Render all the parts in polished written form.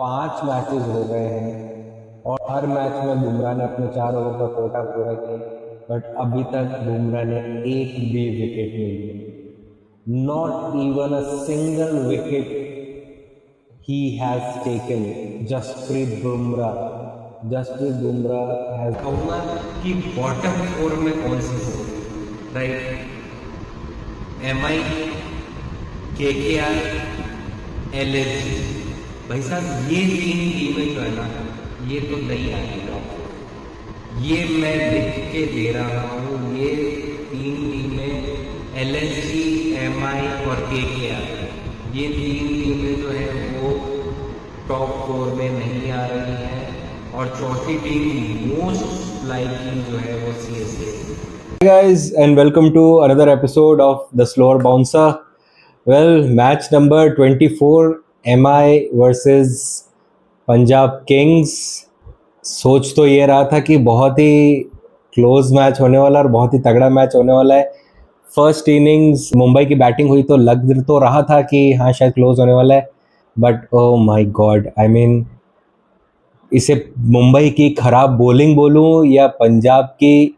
5 matches हो गए हैं और हर मैच में बुमराह ने अपने 4 ओवर का कोटा पूरा किया, बट अभी तक बुमराह ने एक भी विकेट नहीं लिया। Not even a single wicket he has taken. Jasprit Bumrah has कहूँगा कि बॉटम 4 में कौन सी हो, राइट? MI, KKR, LSG, भाई साहब ये 3 टीमें जो है ना, ये तो नहीं आएगा। ये मैं लिख के दे रहा हूँ, ये 3 टीमें LSG, MI और KKR, ये 3 टीमें जो है वो टॉप 4 में नहीं आ रही हैं, और चौथी टीम मोस्ट लाइकली जो है वो CSK। Hey guys, and welcome to another episode of the Slower Bouncer. Well, match number 24, MI versus Punjab Kings. सोच तो ये रहा था कि बहुत ही क्लोज मैच होने वाला और बहुत ही तगड़ा मैच होने वाला है। फर्स्ट इनिंग्स मुंबई की बैटिंग हुई तो लग तो रहा था कि हाँ शायद क्लोज होने वाला है, but oh my God, I mean इसे मुंबई की खराब बॉलिंग बोलूं या पंजाब की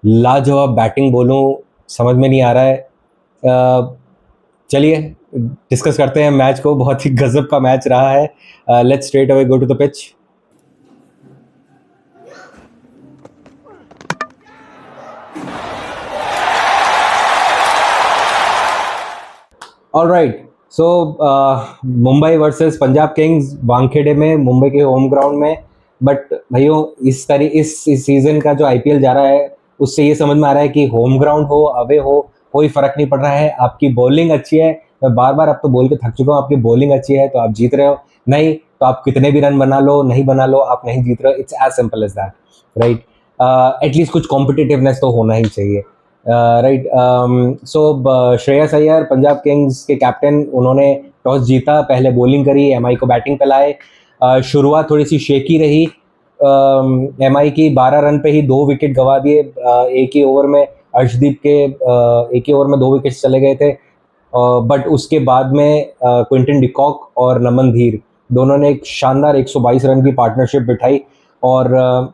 लाजवाब बैटिंग बोलूं, समझ में नहीं आ रहा है। चलिए डिस्कस करते हैं मैच को। बहुत ही गजब का मैच रहा है। Let's straight away go to the pitch. Alright, so Mumbai versus Punjab Kings, Wankhede में, मुंबई के होम ग्राउंड में। बट भाइयों इस सीजन का जो IPL जा रहा है उससे ये समझ में आ रहा है कि होम ग्राउंड हो अवे हो कोई फर्क नहीं पड़ रहा है। आपकी बॉलिंग अच्छी है, मैं बार बार अब तो बोल के थक चुका हूँ, आपकी बॉलिंग अच्छी है तो आप जीत रहे हो, नहीं तो आप कितने भी रन बना लो नहीं बना लो आप नहीं जीत रहे हो। It's as simple as that, right? At least कुछ कॉम्पिटिटिवनेस तो होना ही चाहिए, right? So Shreyas Iyer Punjab Kings के कैप्टन, उन्होंने टॉस जीता, पहले बॉलिंग करी, MI को बैटिंग पे लाए। शुरुआत थोड़ी सी शेकी रही, MI की 12 रन पे ही 2 विकेट गंवा दिए। एक ही ओवर में अर्शदीप के एक ही ओवर में 2 विकेट चले गए थे, बट उसके बाद में क्विंटन डिकॉक और नमन धीर दोनों ने एक शानदार 122 रन की पार्टनरशिप बिठाई और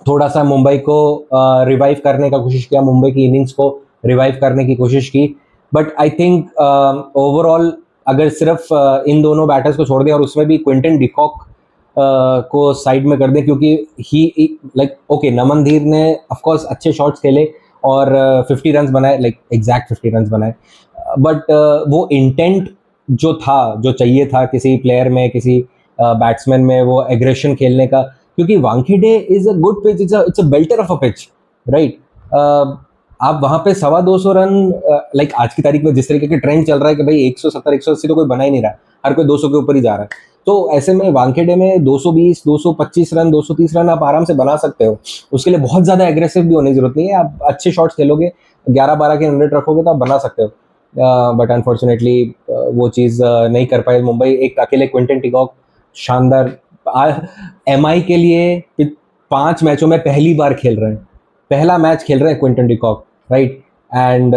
थोड़ा सा मुंबई को रिवाइव करने का कोशिश किया, मुंबई की इनिंग्स को रिवाइव करने की कोशिश की। बट आई थिंक ओवरऑल अगर सिर्फ इन दोनों बैटर्स को छोड़ दें और उसमें भी क्विंटन डिकॉक को साइड में कर दें, क्योंकि ही लाइक ओके, नमन धीर ने ऑफकोर्स अच्छे शॉट्स खेले और 50 रन बनाए, लाइक एग्जैक्ट 50 रन बनाए, बट वो इंटेंट जो था, जो चाहिए था किसी प्लेयर में, किसी बैट्समैन में, वो एग्रेशन खेलने का, क्योंकि Wankhede is a good pitch, it's a belter of a pitch, right? आप वहाँ पे 225 रन, लाइक आज की तारीख में जिस तरीके के ट्रेंड चल रहा है कि भाई 170 180 तो कोई बना ही नहीं रहा, हर कोई 200 के ऊपर ही जा रहा है, तो ऐसे में वानखेड़े में 220 225 रन 230 रन आप आराम से बना सकते हो। उसके लिए बहुत ज़्यादा एग्रेसिव भी होने की जरूरत नहीं है, आप अच्छे शॉट्स खेलोगे, 11-12 के रन रेट रखोगे तो आप बना सकते हो। बट अनफॉर्चुनेटली वो चीज़ नहीं कर पाए मुंबई। एक अकेले क्विंटन डिकॉक शानदार, MI के लिए 5 मैचों में पहली बार खेल रहे हैं, पहला मैच खेल रहे हैं क्विंटन डिकॉक, राइट? एंड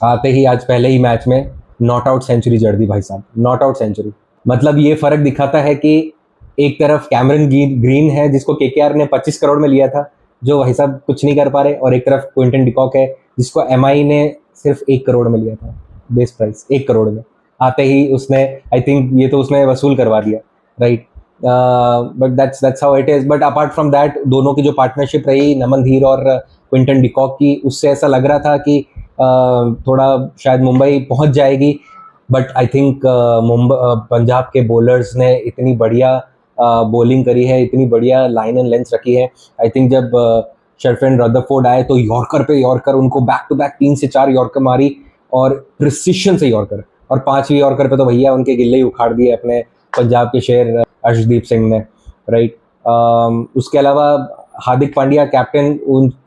आते ही आज पहले ही मैच में नॉट आउट सेंचुरी जड़ दी भाई साहब, नॉट आउट सेंचुरी। मतलब ये फर्क दिखाता है कि एक तरफ कैमरन ग्रीन है जिसको KKR ने 25 करोड़ में लिया था, जो भाई साहब कुछ नहीं कर पा रहे, और एक तरफ क्विंटन डिकॉक है जिसको MI ने सिर्फ 1 करोड़ में लिया था, बेस प्राइस 1 करोड़ में। आते ही उसने, आई थिंक ये तो उसने वसूल करवा दिया, right? But that's how it is. But apart from that, दोनों की जो पार्टनरशिप रही नमन धीर और क्विंटन डिकॉक की, उससे ऐसा लग रहा था कि थोड़ा शायद मुंबई पहुंच जाएगी, बट आई थिंक पंजाब के बॉलर्स ने इतनी बढ़िया बॉलिंग करी है, इतनी बढ़िया लाइन एंड लेंथ रखी है। आई थिंक जब शेफर्ड रदरफोर्ड आए तो यॉर्कर पे यॉर्कर, उनको बैक टू बैक 3 से 4 यॉर्कर मारी और प्रिसिशन से यॉर्कर, और 5वीं यॉर्कर पे तो भैया उनके गिल्ले ही उखाड़ दिए अपने पंजाब के शेर अर्शदीप सिंह ने, राइट? उसके अलावा हार्दिक पांड्या कैप्टन,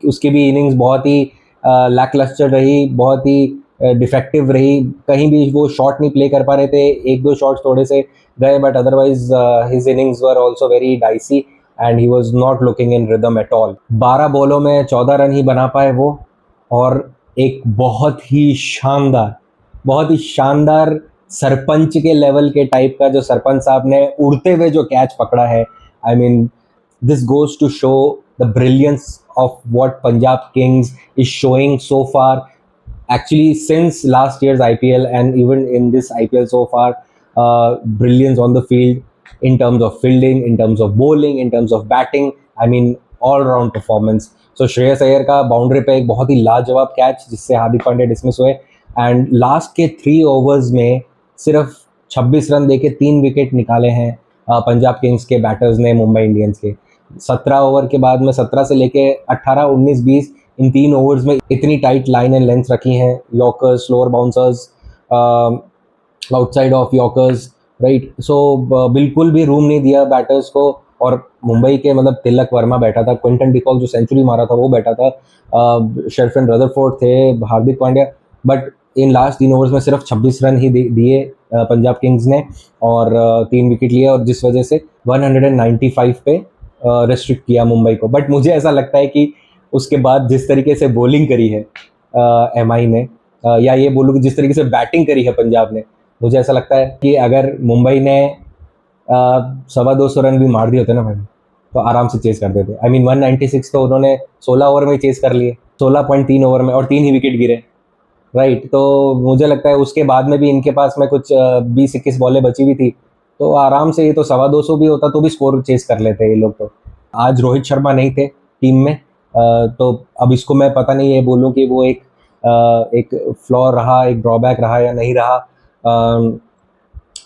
उसकी भी इनिंग्स बहुत ही लैकलस्टर रही, बहुत ही डिफेक्टिव रही, कहीं भी वो शॉट नहीं प्ले कर पा रहे थे, 1-2 शॉट्स थोड़े से गए, but otherwise his innings were also very dicey and he was not looking in rhythm at all. 12 बॉलों में 14 रन ही बना पाए वो, और एक बहुत ही शानदार सरपंच के लेवल के टाइप का जो सरपंच साहब ने उड़ते हुए जो कैच पकड़ा है, I mean this goes to show the brilliance of what Punjab Kings is showing so far. Actually, since last year's IPL and even in this IPL so far, brilliance on the field in terms of fielding, in terms of bowling, in terms of batting. I mean, all-round performance. So Shreyas Iyer का boundary पे एक बहुत ही लाजवाब catch जिससे Hardik Pandya dismiss हुए, and last के 3 overs में सिर्फ 26 रन देके 3 विकेट निकाले हैं पंजाब किंग्स के बैटर्स ने मुंबई इंडियंस के। 17 ओवर के बाद में 17 से लेके 18, 19, 20 इन 3 ओवर्स में इतनी टाइट लाइन एंड लेंथ रखी हैं, yorkers, slower bouncers, outside off yorkers, right. So बिल्कुल भी रूम नहीं दिया बैटर्स को, और मुंबई के मतलब तिलक वर्मा बैठा था, क्विंटन डिकॉक जो सेंचुरी मारा था वो बैठा था, शेरफन रदरफोर्ड थे, Hardik Pandya, but in last 3 overs में सिर्फ 26 रन ही दिए पंजाब किंग्स ने, और 3 विकेट लिए, और जिस वजह से 195 पे रेस्ट्रिक्ट किया मुंबई को। बट मुझे ऐसा लगता है कि उसके बाद जिस तरीके से बॉलिंग करी है एमआई ने, या ये बोलूँ कि जिस तरीके से बैटिंग करी है पंजाब ने, मुझे ऐसा लगता है कि अगर मुंबई ने 225 रन भी मार दिए होते ना भाई, तो आराम से चेस कर देते। आई मीन 196 तो उन्होंने 16 ओवर में चेस कर लिए, 16.3 ओवर में, और 3 ही विकेट गिरे, राइट। तो मुझे लगता है उसके बाद में भी इनके पास में कुछ 20-21 बॉलें बची हुई थी, तो आराम से ये तो 225 भी होता तो भी स्कोर चेस कर लेते ये लोग। तो आज रोहित शर्मा नहीं थे टीम में, तो अब इसको मैं पता नहीं ये बोलूँ कि वो एक फ्लॉ रहा, एक ड्रॉबैक रहा या नहीं रहा,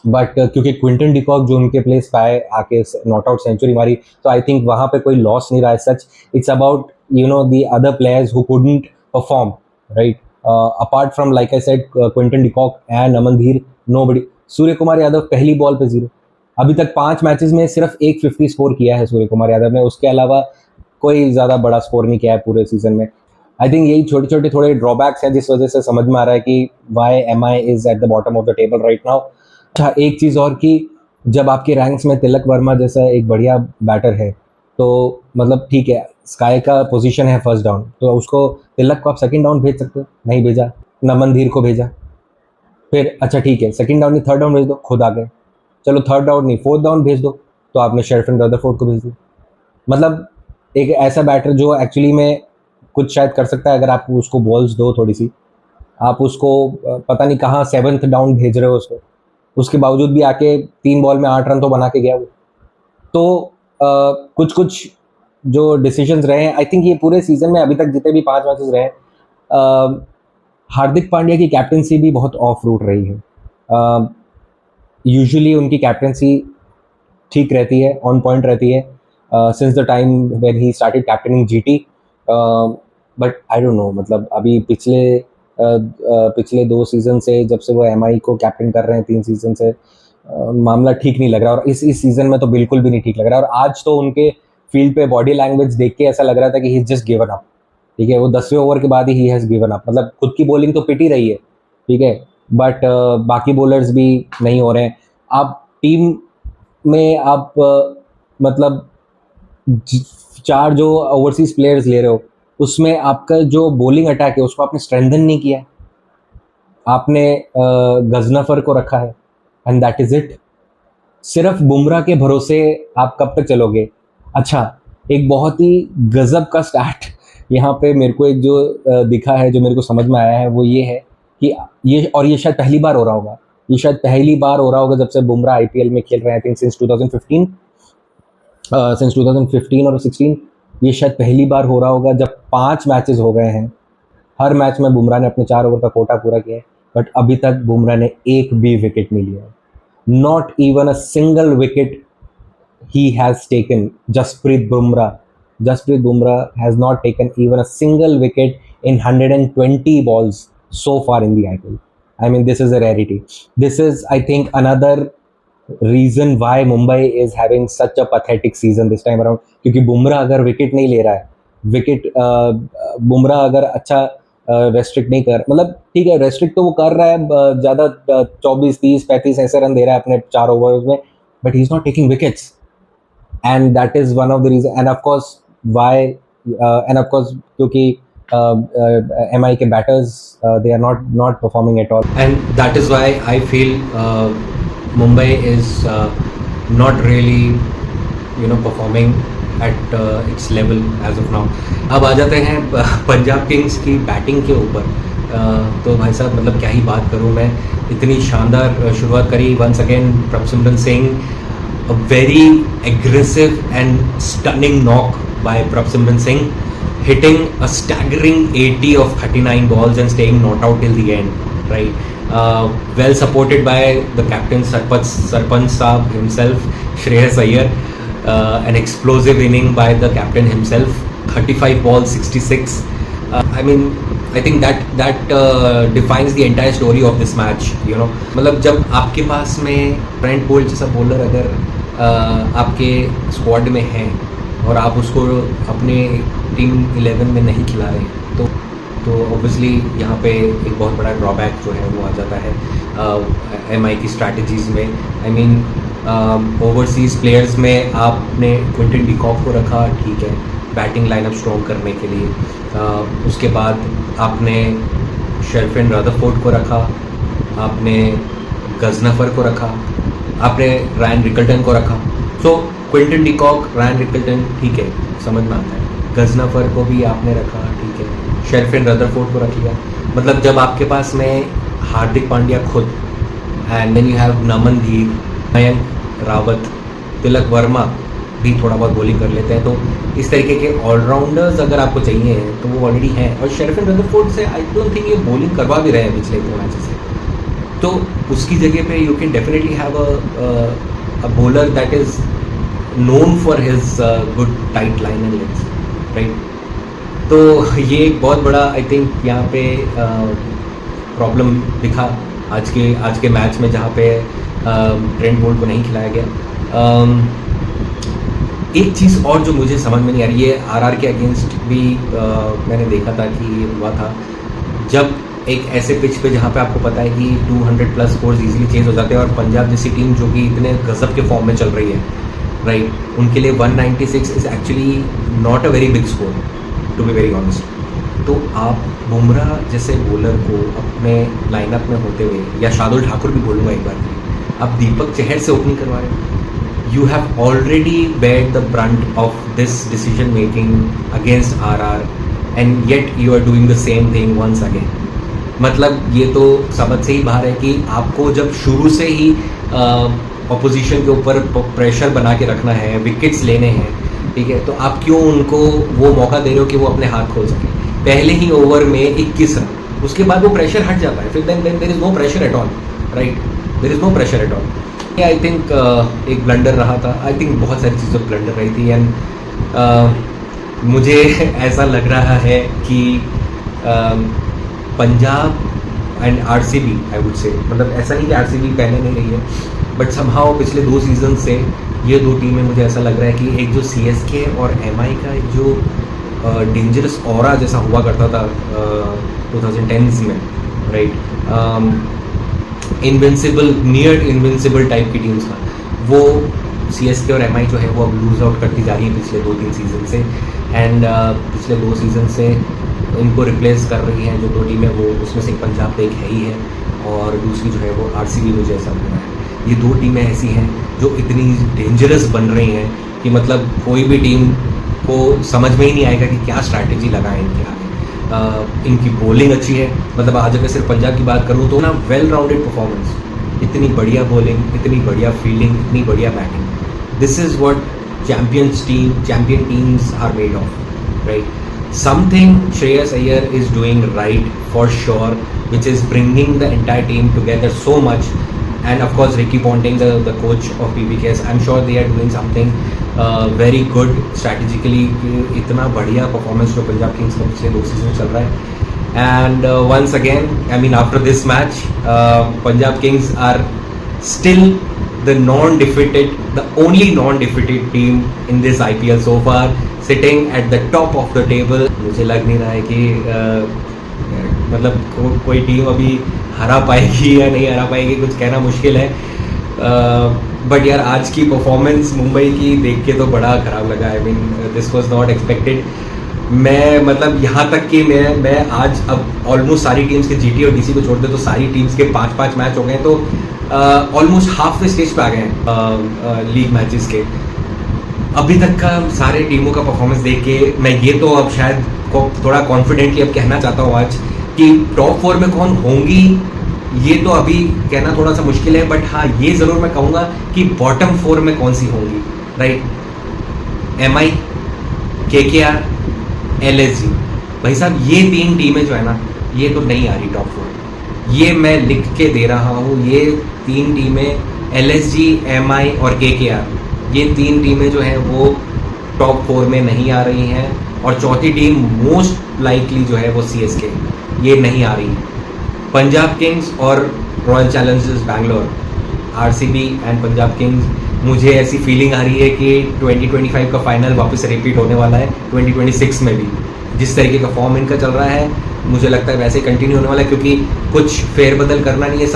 बट क्योंकि क्विंटन डिकॉक जो उनके प्लेस पे आए, आके नॉट आउट सेंचुरी मारी, तो आई थिंक वहाँ पे कोई लॉस नहीं रहा सच। It's about the other players who couldn't perform, right. Apart from like I said Quinton de Kock and Amandeep, nobody. Surya Kumar Yadav पहली बॉल पे 0, अभी तक 5 मैचेस में सिर्फ 150 स्कोर किया है सूर्य कुमार यादव ने, उसके अलावा कोई ज़्यादा बड़ा स्कोर नहीं किया है पूरे सीजन में। आई थिंक यही छोटे छोटे थोड़े ड्रॉबैक्स हैं जिस वजह से समझ में आ रहा है कि why MI is at the bottom of the table right now. अच्छा, एक चीज़ और कि जब आपके रैंक्स में तिलक वर्मा जैसा एक बढ़िया बैटर है, तो मतलब ठीक है, स्काई का पोजीशन है फर्स्ट डाउन, तो उसको तिलक को आप सेकंड डाउन भेज सकते हो, नहीं भेजा। नमनधीर को भेजा, फिर अच्छा ठीक है सेकंड डाउन नहीं थर्ड डाउन भेज दो, खुद आ गए। चलो थर्ड डाउन नहीं फोर्थ डाउन भेज दो, तो आपने शेरफन रदरफोर्ड को भेज दिया। मतलब एक ऐसा बैटर जो एक्चुअली में कुछ शायद कर सकता है अगर आप उसको बॉल्स दो थोड़ी सी, आप उसको पता नहीं कहाँ 7th डाउन भेज रहे हो उसको, उसके बावजूद भी आके 3 बॉल में 8 रन तो बना के गया वो। तो कुछ कुछ जो डिसीजंस रहे हैं, आई थिंक ये पूरे सीजन में अभी तक जितने भी 5 मैचेस रहे हैं, हार्दिक पांड्या की कैप्टनसी भी बहुत ऑफ रूट रही है। यूजुअली उनकी कैप्टनसी ठीक रहती है, ऑन पॉइंट रहती है since the time when he started captaining GT, but I don't know, मतलब अभी पिछले 2 सीज़न से जब से वो एमआई को कैप्टन कर रहे हैं, 3 सीज़न से मामला ठीक नहीं लग रहा, और इस सीज़न में तो बिल्कुल भी नहीं ठीक लग रहा। और आज तो उनके फील्ड पे बॉडी लैंग्वेज देख के ऐसा लग रहा था कि he is just given up, ठीक है। वो 10वें ओवर के बाद ही हैज़ गिवन अप, मतलब खुद की बॉलिंग तो पिट ही रही है, ठीक है, बट बाकी बॉलर्स भी नहीं हो रहे हैं। आप टीम में आप मतलब 4 जो ओवरसीज प्लेयर्स ले रहे हो, उसमें आपका जो बॉलिंग अटैक है उसको आपने स्ट्रेंथन नहीं किया है, आपने गजनफर को रखा है, एंड दैट इज इट। सिर्फ बुमराह के भरोसे आप कब तक चलोगे। अच्छा, एक बहुत ही गजब का स्टार्ट यहाँ पे मेरे को एक जो दिखा है, जो मेरे को समझ में आया है, वो ये है कि ये शायद पहली बार हो रहा होगा, ये शायद पहली बार हो रहा होगा जब से बुमराह आईपीएल में खेल रहे हैं, आई थिंक सिंस 2015 और 16, ये शायद पहली बार हो रहा होगा जब 5 मैचेस हो गए हैं, हर मैच में बुमराह ने अपने 4 ओवर का कोटा पूरा किया है, बट अभी तक बुमराह ने एक भी विकेट नहीं लिया है, not even a single wicket he has taken. Jasprit Bumrah has not taken even a single wicket in 120 balls so far in the IPL. I mean, this is a rarity. This is, I think, another reason why Mumbai is having such a pathetic season this time around. क्योंकि बुमराह अगर wicket नहीं ले रहा है, बुमराह अगर अच्छा restrict नहीं कर, मतलब ठीक है रेस्ट्रिक्ट तो वो कर रहा है, ज़्यादा 24, 30, 35 ऐसे रन दे रहा है अपने 4 ओवर्स में, but he is not taking wickets, and that is one of the reason, and of course why, and of course क्योंकि MI के batters, they are not performing at all, and that is why I feel Mumbai is not really performing at its level as of now. अब आ जाते हैं Punjab Kings की batting के ऊपर. तो भाई साहब मतलब क्या ही बात करूं मैं, इतनी शानदार शुरुआत करी. Once again Prabhsimran Singh, a very aggressive and stunning knock by Prabhsimran Singh, hitting a staggering 80 of 39 balls and staying not out till the end, right? Well supported by the captain Sarpanch Saab himself, Shreyas Iyer, an explosive inning by the captain himself, 35 balls 66. I mean, I think that defines the entire story of this match, मतलब जब आपके पास में Trent Boult जैसा bowler अगर आपके squad में है और आप उसको अपने टीम 11 में नहीं खिला रहे, तो ऑब्वियसली यहाँ पे एक बहुत बड़ा ड्रॉबैक जो है वो आ जाता है MI की स्ट्रैटेजीज़ में. आई मीन ओवरसीज़ प्लेयर्स में आपने क्विंटन डिकॉक को रखा, ठीक है, बैटिंग लाइनअप स्ट्रॉन्ग करने के लिए. उसके बाद आपने शेरफिन रदरफोर्ड को रखा, आपने गजनफर को रखा, आपने रायन रिकल्टन को रखा. सो क्विंटन डिकॉक, रायन रिकल्टन, ठीक है, समझ में आता है. गजनफर को भी आपने रखा, ठीक है. शेरफिन रदरफोर्ड को रख लिया. मतलब जब आपके पास में हार्दिक पांड्या खुद, एंड देन यू हैव नमन धीर, मयंक रावत, तिलक वर्मा भी थोड़ा बहुत बॉलिंग कर लेते हैं, तो इस तरीके के ऑलराउंडर्स अगर आपको चाहिए हैं तो वो ऑलरेडी हैं. और शेरफिन रदरफोर्ड से आई डोंट थिंक ये बॉलिंग करवा भी रहे हैं पिछले 2 मैचेस से. तो उसकी जगह पे you can definitely have a bowler that is known for his good tight line and legs, right. तो ये एक बहुत बड़ा आई थिंक यहाँ पे प्रॉब्लम दिखा आज के मैच में, जहाँ पे ट्रेंट बोल्ट को नहीं खिलाया गया. एक चीज़ और जो मुझे समझ में नहीं आ रही है, RR के अगेंस्ट भी मैंने देखा था कि ये हुआ था, जब एक ऐसे पिच पे जहाँ पे आपको पता है कि 200+ स्कोर्स इजीली चेंज हो जाते हैं, और पंजाब जैसी टीम जो कि इतने गजब के फॉर्म में चल रही है, राइट, उनके लिए 196 is actually not a very big score, to be very honest. तो आप बुमराह जैसे बॉलर को अपने लाइनअप में होते हुए, या शार्दुल ठाकुर भी बोलूँगा एक बार, आप दीपक चहर से ओपनिंग करवा रहे हैं. You have already bared the brunt of this decision making against RR, and yet you are doing the same thing once again. मतलब ये तो समझ से ही बाहर है कि आपको जब शुरू से ही ऑपोजिशन के ऊपर प्रेशर बना के रखना है, विकेट्स लेने हैं, ठीक है, तो आप क्यों उनको वो मौका दे रहे हो कि वो अपने हाथ खोल सके. पहले ही ओवर में 21 रन, उसके बाद वो प्रेशर हट जाता है, फिर then there is no pressure at all, right, there is no pressure at all. I think एक ब्लंडर रहा था. आई थिंक बहुत सारी चीज़ों ब्लंडर रही थी, एंड मुझे ऐसा लग रहा है कि Punjab and RCB, I would say, मतलब ऐसा नहीं कि RCB पहले नहीं रही है, बट समहाउ पिछले 2 सीजन से ये 2 टीमें, मुझे ऐसा लग रहा है कि एक जो CSK और MI का एक जो डेंजरस ऑरा जैसा हुआ करता था 2010s में, right, invincible, near invincible type की टीम्स का, वो CSK और MI जो है वो अब लूज आउट करती जा रही है पिछले 2-3 सीज़न से. एंड पिछले 2 सीज़न से इनको रिप्लेस कर रही हैं जो 2 टीमें, वो उसमें से पंजाब एक है ही है, और दूसरी जो है वो RCB, मुझे ऐसा लग रहा है. ये 2 टीमें ऐसी हैं जो इतनी डेंजरस बन रही हैं कि मतलब कोई भी टीम को समझ में ही नहीं आएगा कि क्या स्ट्रैटेजी लगाएं इनके आगे. इनकी बॉलिंग अच्छी है, मतलब आज अगर सिर्फ पंजाब की बात करूँ तो ना, वेल राउंडेड परफॉर्मेंस, इतनी बढ़िया बॉलिंग, इतनी बढ़िया फील्डिंग, इतनी बढ़िया batting. This is what champion teams are made of, right. Something Shreyas Iyer is doing right for sure, which is bringing the entire team together so much. And of course Ricky Ponting, the coach of PBKS, I'm sure they are doing something very good strategically. इतना बढ़िया performance जो Punjab Kings का पिछले 2 season चल रहा है. And once again, I mean, after this match, Punjab Kings are still the only non-defeated team in this IPL so far, sitting at the top of the table. मुझे लग नहीं रहा है कि मतलब कोई टीम अभी हरा पाएगी या नहीं हरा पाएगी, कुछ कहना मुश्किल है. बट यार आज की परफॉर्मेंस मुंबई की देख के तो बड़ा ख़राब लगा. I mean, this was not expected. मैं मतलब यहाँ तक कि मैं आज अब ऑलमोस्ट सारी टीम्स के जीटी और डीसी को छोड़ दे तो सारी टीम्स के 5-5 मैच हो गए, तो ऑलमोस्ट हाफ वे स्टेज पे आ गए हैं लीग मैचेस के। अभी तक का सारे टीमों का परफॉर्मेंस देख के मैं ये तो अब शायद थोड़ा कॉन्फिडेंटली अब कहना चाहता हूँ आज कि टॉप 4 में कौन होंगी ये तो अभी कहना थोड़ा सा मुश्किल है, बट हाँ ये ज़रूर मैं कहूँगा कि बॉटम 4 में कौन सी होंगी, राइट। एमआई, केकेआर, एलएसजी, भाई साहब ये 3 टीमें जो है ना ये तो नहीं आ रही टॉप 4, ये मैं लिख के दे रहा हूँ। ये 3 टीमें एलएसजी, एमआई और केकेआर, ये 3 टीमें जो हैं वो टॉप 4 में नहीं आ रही हैं, और चौथी टीम मोस्ट लाइकली जो है वो सीएसके, ये नहीं आ रही है। पंजाब किंग्स और royal Challengers Bangalore, RCB and Punjab Kings, मुझे ऐसी फीलिंग आ रही है कि 2025 का फाइनल वापस रिपीट होने वाला है 2026 में भी। जिस तरीके का फॉर्म इनका चल रहा है मुझे लगता है वैसे कंटिन्यू होने वाला है, क्योंकि कुछ फेरबदल करना नहीं है।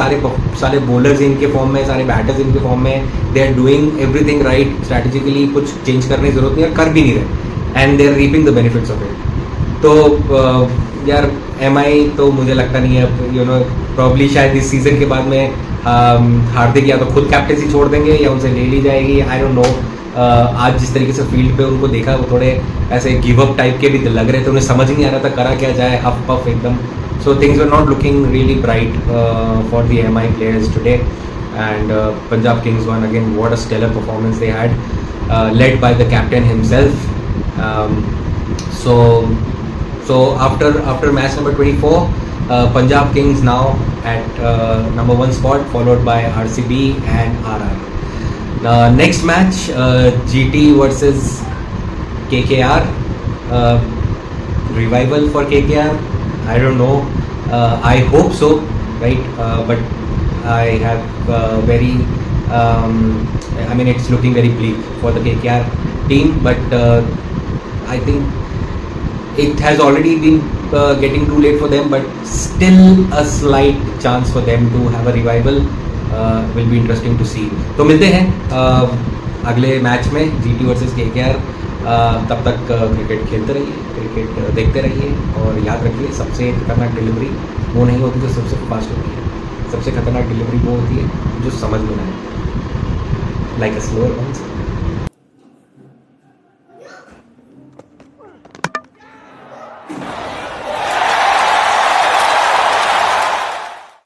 सारे बॉलर्स इनके फॉर्म में, सारे बैटर्स इनके फॉर्म में, they are doing everything right strategically, कुछ चेंज करने की जरूरत नहीं है, कर भी नहीं रहे, and they are reaping the benefits of it. तो यार एमआई तो मुझे लगता नहीं है, यू नो प्रॉब्ली शायद इस सीज़न के बाद में हार्दिक या तो खुद कैप्टेंसी छोड़ देंगे या उनसे ले ली जाएगी, आई डोंट नो। आज जिस तरीके से फील्ड पे उनको देखा वो थोड़े ऐसे गिव अप टाइप के भी लग रहे थे, उन्हें समझ नहीं आ रहा था करा क्या जाए, हफ पफ एकदम। So things were not looking really bright for the MI players today, and Punjab Kings won again, what a stellar performance they had, led by the captain himself. So after match number 24, Punjab Kings now at number 1 spot, followed by RCB and RR. The next match, GT versus KKR. Revival for KKR? I don't know. I hope so, right? But I have very, I mean, it's looking very bleak for the KKR team. But I think it has already been getting too late for them, but still a slight chance for them to have a revival. Will be interesting to see. तो मिलते हैं अगले match में GT versus KKR. तब तक cricket खेलते रहिए, cricket देखते रहिए, और याद रखिए सबसे खतरनाक डिलीवरी वो नहीं होती जो सबसे फास्ट होती है, सबसे खतरनाक डिलीवरी वो होती है जो समझ में ना आए, लाइक अ स्लोअर वन।